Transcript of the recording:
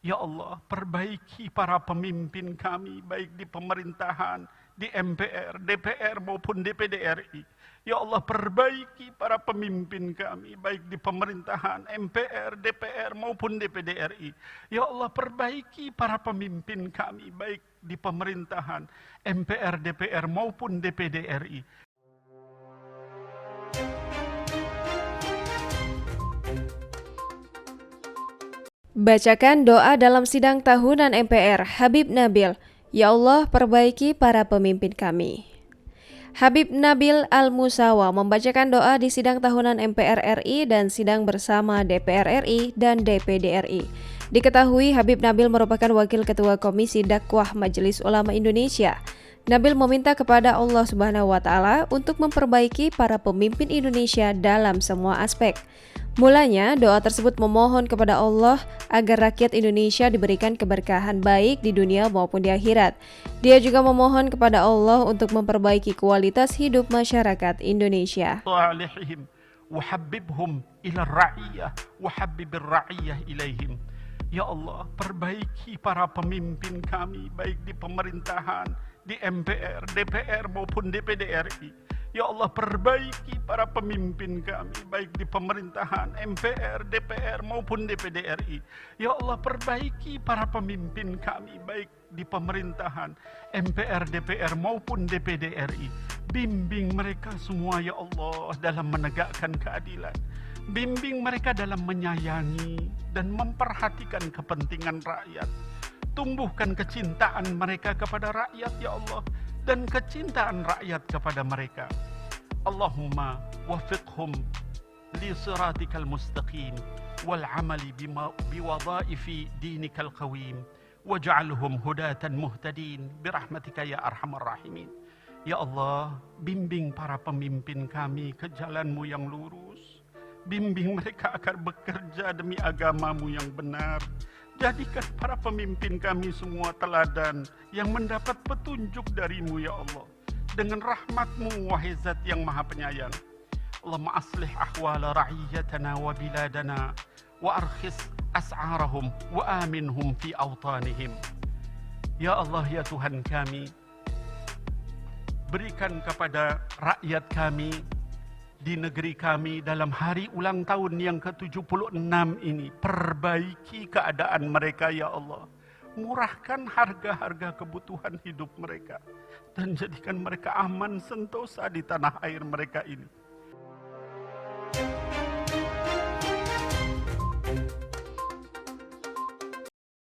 Ya Allah, perbaiki para pemimpin kami, baik di pemerintahan, di MPR, DPR maupun DPD RI. Ya Allah, perbaiki para pemimpin kami, baik di pemerintahan, MPR, DPR maupun DPD RI. Ya Allah, perbaiki para pemimpin kami, baik di pemerintahan, MPR, DPR maupun DPD RI. Bacakan doa dalam sidang tahunan MPR, Habib Nabil. Ya Allah, perbaiki para pemimpin kami. Habib Nabil Al-Musawa membacakan doa di sidang tahunan MPR RI dan sidang bersama DPR RI dan DPD RI. Diketahui Habib Nabil merupakan Wakil Ketua Komisi Dakwah Majelis Ulama Indonesia. Nabil meminta kepada Allah Subhanahu wa Ta'ala untuk memperbaiki para pemimpin Indonesia dalam semua aspek. Mulanya, doa tersebut memohon kepada Allah agar rakyat Indonesia diberikan keberkahan baik di dunia maupun di akhirat. Dia juga memohon kepada Allah untuk memperbaiki kualitas hidup masyarakat Indonesia. وحببهم إلى الرعية وحبب الرعية إليهم. Ya Allah, perbaiki para pemimpin kami, baik di pemerintahan, di MPR, DPR maupun DPD RI. Ya Allah, perbaiki para pemimpin kami, baik di pemerintahan, MPR, DPR maupun DPD RI. Ya Allah, perbaiki para pemimpin kami, baik di pemerintahan, MPR, DPR maupun DPD RI. Bimbing mereka semua ya Allah dalam menegakkan keadilan. Bimbing mereka dalam menyayangi dan memperhatikan kepentingan rakyat. Tumbuhkan kecintaan mereka kepada rakyat ya Allah, dan kecintaan rakyat kepada mereka. Allahumma wafiqhum li siratikal mustaqim wal amali biwadaifi dinikal qawim waj'alhum hudatan muhtadin birahmatika ya arhamar rahimin. Ya Allah, bimbing para pemimpin kami ke jalan-Mu yang lurus. Bimbing mereka agar bekerja demi agama-Mu yang benar. Jadikan para pemimpin kami semua teladan yang mendapat petunjuk dari-Mu ya Allah. Dengan rahmat-Mu wahai Zat yang Maha Penyayang. Allahumma aslih ahwala ra'iyyatana wa biladana wa arkhis as'arahum wa aminhum fi awtanihim. Ya Allah ya Tuhan kami, berikan kepada rakyat kami di negeri kami dalam hari ulang tahun yang ke-76 ini, perbaiki keadaan mereka ya Allah. Murahkan harga-harga kebutuhan hidup mereka dan jadikan mereka aman sentosa di tanah air mereka ini.